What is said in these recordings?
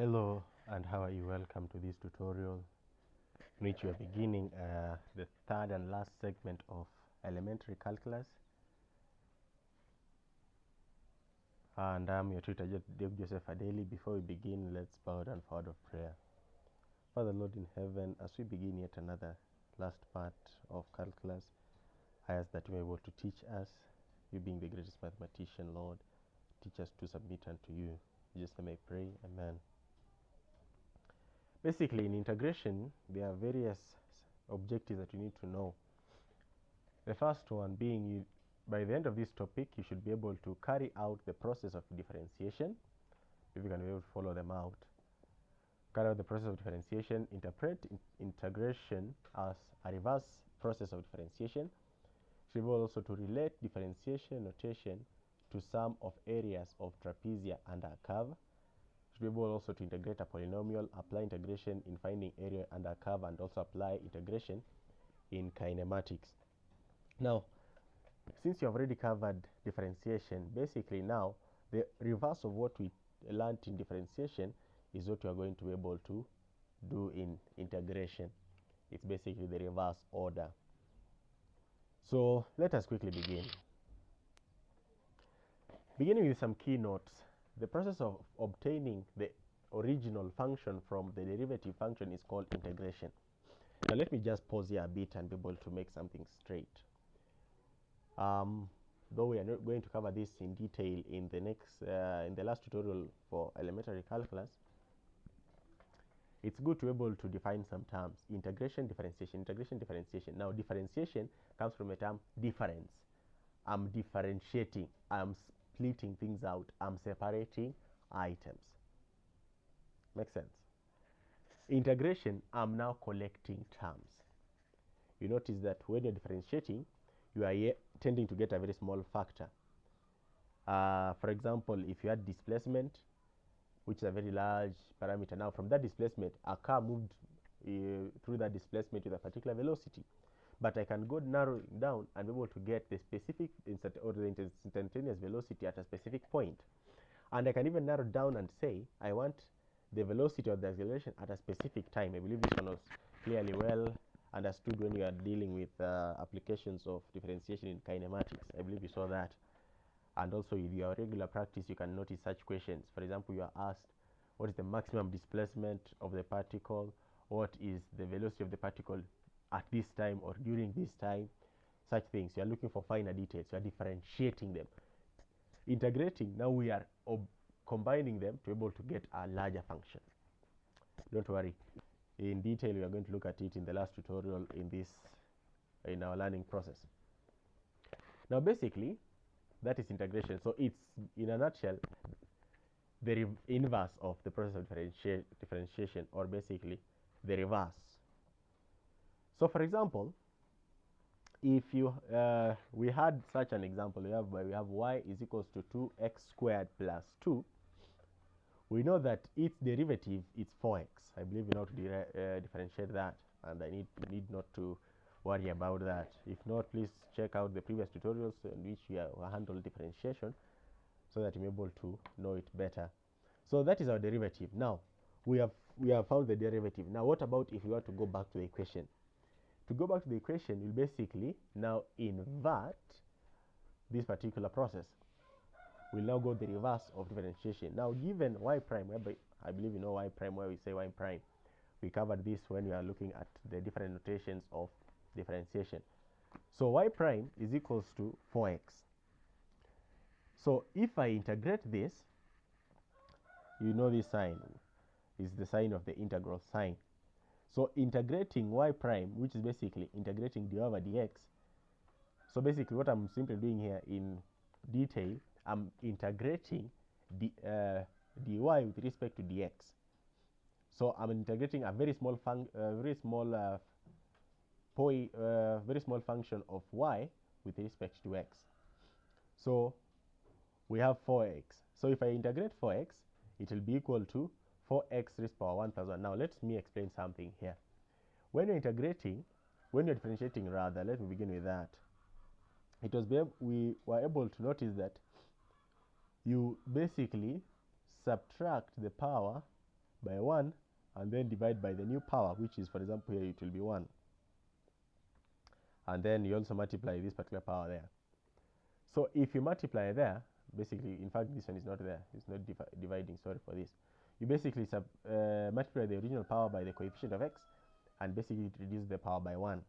Hello and how are you? Welcome to this tutorial in which we are beginning the third and last segment of elementary calculus, and I'm your tutor Dave Joseph Adeli. Before we begin, let's bow down for a word of prayer. Father Lord in heaven, as we begin yet another last part of calculus, I ask that you may be able to teach us, you being the greatest mathematician, Lord. Teach us to submit unto you. In Jesus' name I pray, amen. Basically, in integration, there are various objectives that you need to know. The first one being, by the end of this topic, you should be able to carry out the process of differentiation, if you can be able to follow them out. Carry out the process of differentiation, interpret integration as a reverse process of differentiation. You should be able also to relate differentiation notation to sum of areas of trapezia under a curve. Be able also to integrate a polynomial, apply integration in finding area under a curve, and also apply integration in kinematics. Now, since you have already covered differentiation, basically now the reverse of what we learned in differentiation is what you are going to be able to do in integration. It's basically the reverse order. So let us quickly begin. Beginning with some key notes. The process of obtaining the original function from the derivative function is called integration. Now let me just pause here a bit and be able to make something straight. Though we are not going to cover this in detail in the last tutorial for elementary calculus, it's good to be able to define some terms. Integration, differentiation, integration, differentiation. Now differentiation comes from the term difference. I'm differentiating, I'm splitting things out, I'm separating items. Makes sense? Integration, I'm now collecting terms. You notice that when you're differentiating, you are tending to get a very small factor. For example, if you had displacement, which is a very large parameter, now from that displacement, a car moved through that displacement with a particular velocity. But I can go narrowing down and be able to get the specific or the instantaneous velocity at a specific point. And I can even narrow down and say, I want the velocity of the acceleration at a specific time. I believe this one was clearly well understood when you are dealing with applications of differentiation in kinematics. I believe you saw that. And also with your regular practice, you can notice such questions. For example, you are asked, what is the maximum displacement of the particle? What is the velocity of the particle at this time or during this time? Such things. You are looking for finer details. You are differentiating them. Integrating, now we are combining them to be able to get a larger function. Don't worry. In detail, we are going to look at it in the last tutorial in our learning process. Now, basically, that is integration. So it's, in a nutshell, the inverse of the process of differentiation, or basically the reverse. So, for example, if you we had such an example, we have y is equals to 2x squared plus 2. We know that its derivative is 4x. I believe you know how to differentiate that, and I need not to worry about that. If not, please check out the previous tutorials in which we have handled differentiation, so that you're able to know it better. So that is our derivative. Now we have found the derivative. Now what about if we want to go back to the equation? To go back to the equation, we'll basically now invert this particular process. We'll now go the reverse of differentiation. Now given y prime, whereby I believe you know y prime, where we say y prime. We covered this when we are looking at the different notations of differentiation. So y prime is equals to 4x. So if I integrate this, you know this sign is the sign of the integral sign. So integrating y prime, which is basically integrating d over dx. So basically what I'm simply doing here in detail, I'm integrating dy with respect to dx. So I'm integrating a very small function of y with respect to x. So we have 4x. So if I integrate 4x, it will be equal to 4x raised to the power 1000. Now let me explain something here. When you're differentiating rather, let me begin with that. We were able to notice that you basically subtract the power by 1 and then divide by the new power, which is, for example, here it will be 1. And then you also multiply this particular power there. So if you multiply there, basically, in fact, this one is not there. It's not dividing, sorry for this. You basically multiply the original power by the coefficient of x, and basically it reduces the power by 1.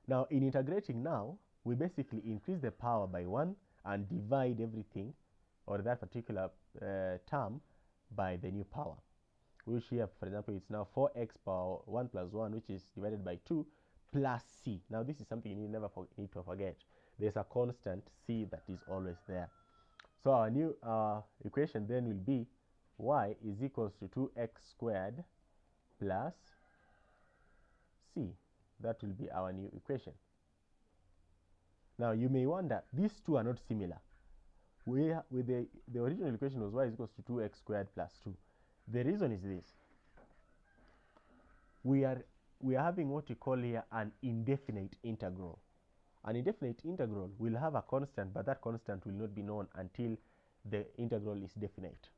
Now, in integrating now, we basically increase the power by 1 and divide everything, or that particular term, by the new power, which here, for example, it's now 4x power 1 plus 1, which is divided by 2, plus c. Now, this is something you never need to forget. There's a constant c that is always there. So our new equation then will be y is equals to 2x squared plus c. That will be our new equation. Now you may wonder, these two are not similar. With the original equation was y is equals to 2x squared plus 2. The reason is this. We are having what we call here an indefinite integral. An indefinite integral will have a constant, but that constant will not be known until the integral is definite.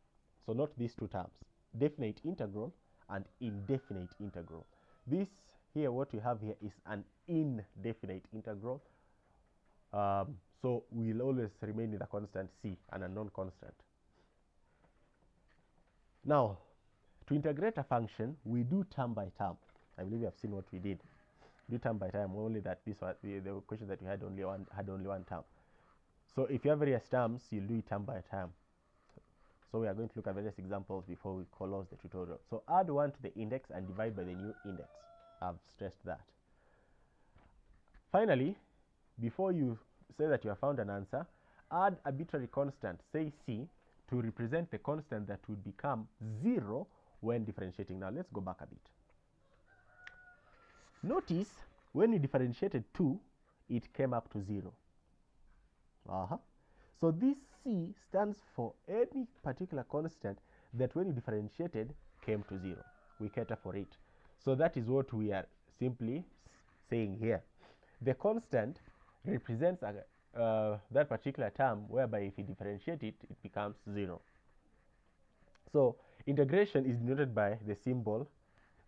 So not these two terms, definite integral and indefinite integral. This here, what we have here is an indefinite integral. So we'll always remain with a constant c and a non-constant. Now, to integrate a function, we do term by term. I believe you have seen what we did. Do term by term, only that this was the question that we had only one term. So if you have various terms, you'll do it term by term. So we are going to look at various examples before we close the tutorial. So add 1 to the index and divide by the new index. I've stressed that. Finally, before you say that you have found an answer, add arbitrary constant, say c, to represent the constant that would become 0 when differentiating. Now let's go back a bit. Notice when we differentiated 2, it came up to 0. So this c stands for any particular constant that when you differentiated came to 0. We cater for it. So that is what we are simply saying here. The constant represents that particular term whereby if you differentiate it, it becomes 0. So integration is denoted by the symbol,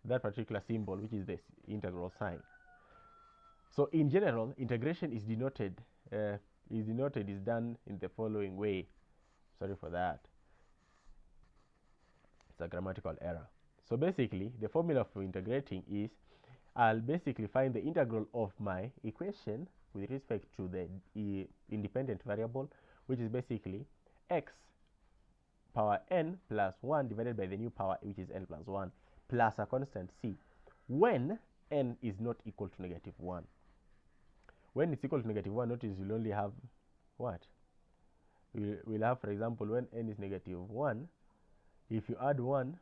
that particular symbol, which is the integral sign. So in general, integration is done in the following way. Sorry for that. It's a grammatical error. So basically, the formula for integrating is I'll basically find the integral of my equation with respect to the independent variable, which is basically x power n plus 1 divided by the new power, which is n plus 1, plus a constant c, when n is not equal to negative 1. When it's equal to negative 1, notice you'll only have what? We'll have, for example, when n is negative 1, if you add 1,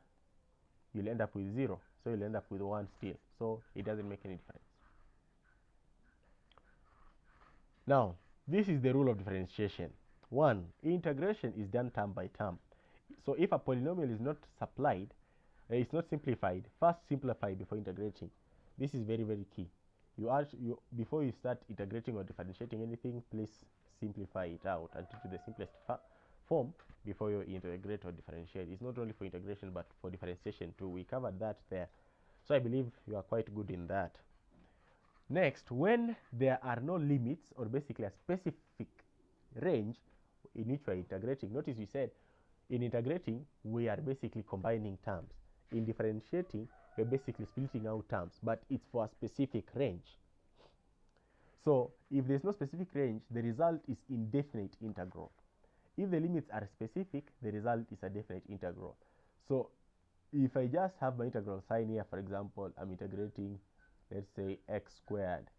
you'll end up with 0. So you'll end up with 1 still. So it doesn't make any difference. Now, this is the rule of differentiation. 1. Integration is done term by term. So if a polynomial is not supplied, it's not simplified, first simplify before integrating. This is very, very key. Before you start integrating or differentiating anything, please simplify it out until to the simplest form before you integrate or differentiate. It's not only for integration but for differentiation too. We covered that there. So I believe you are quite good in that. Next, when there are no limits or basically a specific range in which we are integrating, notice we said in integrating we are basically combining terms. In differentiating, we're basically splitting out terms, but it's for a specific range. So if there's no specific range, the result is indefinite integral. If the limits are specific, the result is a definite integral. So if I just have my integral sign here, for example, I'm integrating, let's say, x squared.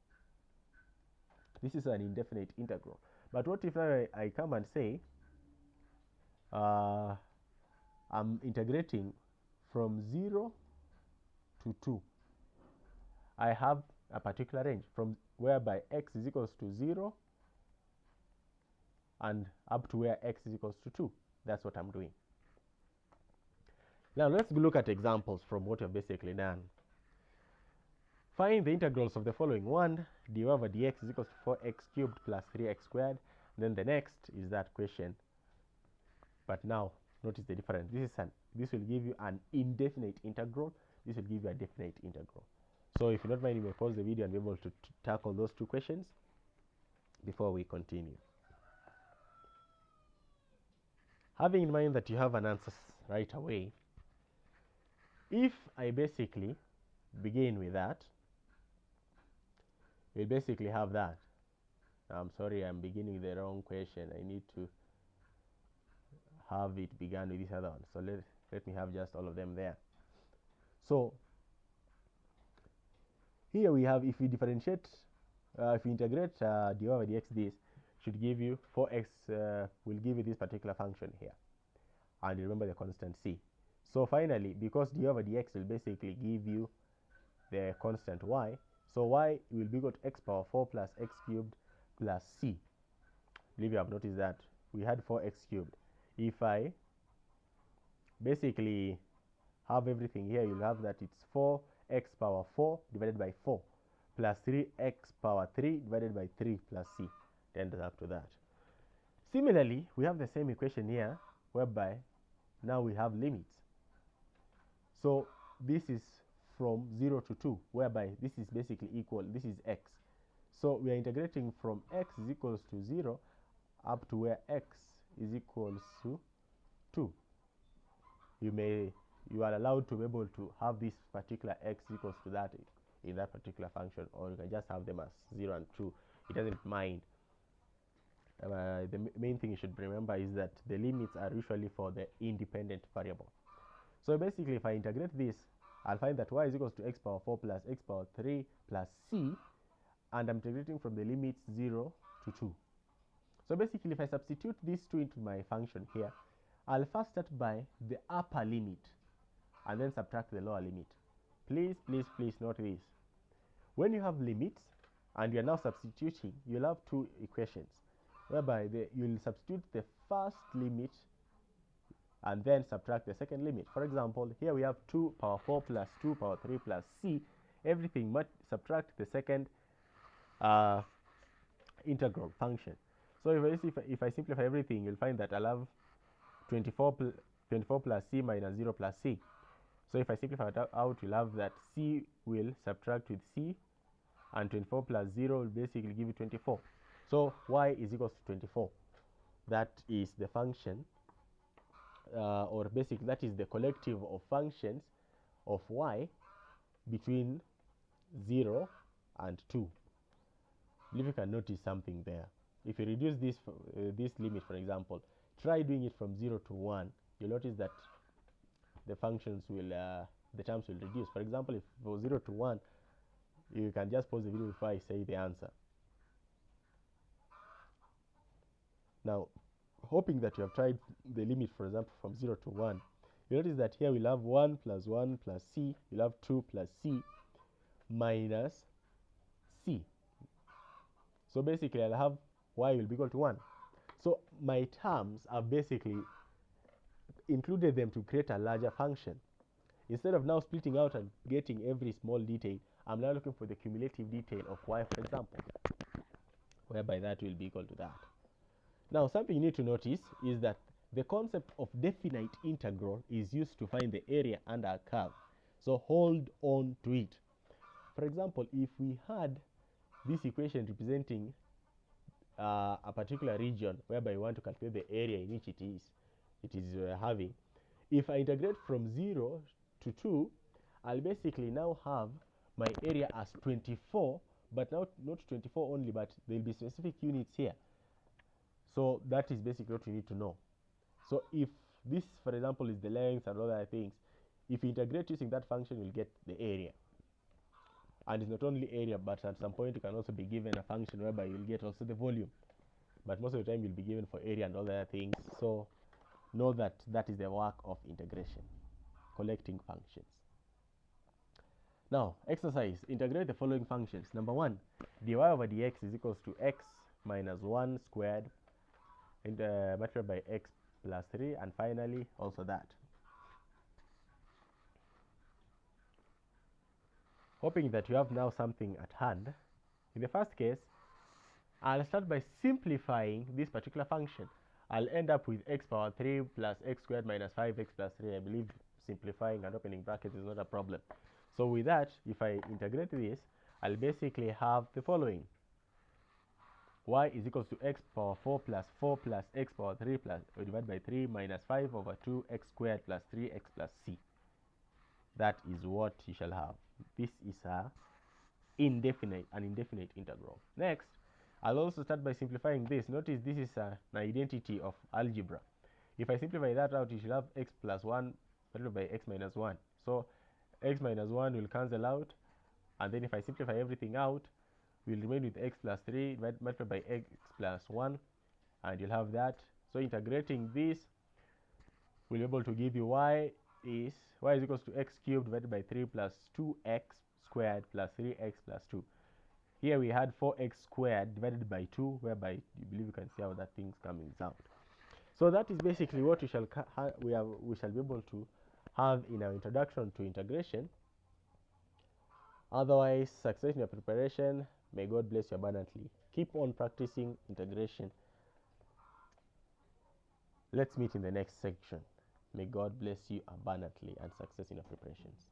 This is an indefinite integral. But what if I come and say, I'm integrating from 0 to 2. I have a particular range from whereby x is equals to 0 and up to where x is equals to 2. That's what I'm doing. Now let's look at examples from what you've basically done. Find the integrals of the following. 1, dy over dx is equals to 4x cubed plus 3x squared. Then the next is that question. But now Notice the difference. This will give you an indefinite integral. This will give you a definite integral. So if you don't mind, you may pause the video and be able to tackle those two questions before we continue. Having in mind that you have an answer right away, if I basically begin with that, we'll basically have that. I'm sorry, I'm beginning the wrong question. I need to have it began with this other one. So let me have just all of them there. So here we have, if we differentiate, if we integrate dy over dx, this should give you 4x, will give you this particular function here. And remember the constant c. So finally, because dy over dx will basically give you the constant y, so y will be equal to x power 4 plus x cubed plus c. I believe you have noticed that we had 4x cubed. If I basically have everything here, you'll have that it's 4x power 4 divided by 4 plus 3x power 3 divided by 3 plus c. It ends up to that. Similarly, we have the same equation here, whereby now we have limits. So this is from 0 to 2, whereby this is basically equal, this is x. So we are integrating from x is equals to 0 up to where x is equals to 2. You are allowed to be able to have this particular x equals to that in that particular function, or you can just have them as 0 and 2. It doesn't mind. The main thing you should remember is that the limits are usually for the independent variable. So basically, if I integrate this, I'll find that y is equals to x power 4 plus x power 3 plus c, and I'm integrating from the limits 0 to 2. So basically, if I substitute these two into my function here, I'll first start by the upper limit and then subtract the lower limit. Please note this. When you have limits and you're now substituting, you'll have two equations, whereby you'll substitute the first limit and then subtract the second limit. For example, here we have 2 power 4 plus 2 power 3 plus c. Everything must subtract the second integral function. So if I simplify everything, you'll find that I'll have 24 plus c minus 0 plus c. So if I simplify it out, you'll have that c will subtract with c, and 24 plus 0 will basically give you 24. So y is equals to 24. That is the function, or basically that is the collective of functions of y between 0 and 2. If you can notice something there, if you reduce this limit, for example, try doing it from 0 to 1, you'll notice that the functions will, the terms will reduce. For example, if for 0 to 1, you can just pause the video before I say the answer. Now, hoping that you have tried the limit, for example, from 0 to 1, you notice that here we'll have 1 plus c, you'll have 2 plus c minus c. So basically, I'll have y will be equal to 1. So my terms are basically included them to create a larger function. Instead of now splitting out and getting every small detail, I'm now looking for the cumulative detail of y, for example, whereby that will be equal to that. Now, something you need to notice is that the concept of definite integral is used to find the area under a curve. So hold on to it. For example, if we had this equation representing a particular region, whereby we want to calculate the area in which it is having, if I integrate from 0 to 2, I'll basically now have my area as 24, but now not 24 only, but there will be specific units here. So that is basically what you need to know. So if this, for example, is the length and other things, if you integrate using that function, you'll get the area. And it's not only area, but at some point you can also be given a function whereby you'll get also the volume. But most of the time you'll be given for area and other things. So know that that is the work of integration, collecting functions. Now, exercise. Integrate the following functions. Number 1, dy over dx is equals to x minus 1 squared and multiplied by x plus 3, and finally also that. Hoping that you have now something at hand. In the first case, I'll start by simplifying this particular function. I'll end up with x power 3 plus x squared minus 5x plus 3. I believe simplifying and opening brackets is not a problem. So with that, if I integrate this, I'll basically have the following. Y is equals to x power 4 plus x power 3 plus divided by 3 minus 5 over 2 x squared plus 3x plus c. That is what you shall have. This is an indefinite integral. Next, I'll also start by simplifying this. Notice this is an identity of algebra. If I simplify that out, you should have x plus 1 divided by x minus 1. So x minus 1 will cancel out, and then if I simplify everything out, we'll remain with x plus 3 multiplied by x plus 1, and you'll have that. So integrating this will be able to give you y is equals to x cubed divided by 3 plus 2x squared plus 3x plus 2. Here we had 4x squared divided by 2, whereby you believe you can see how that thing's coming out. So that is basically what we shall be able to have in our introduction to integration. Otherwise, success in your preparation. May God bless you abundantly. Keep on practicing integration. Let's meet in the next section. May God bless you abundantly and success in your preparations.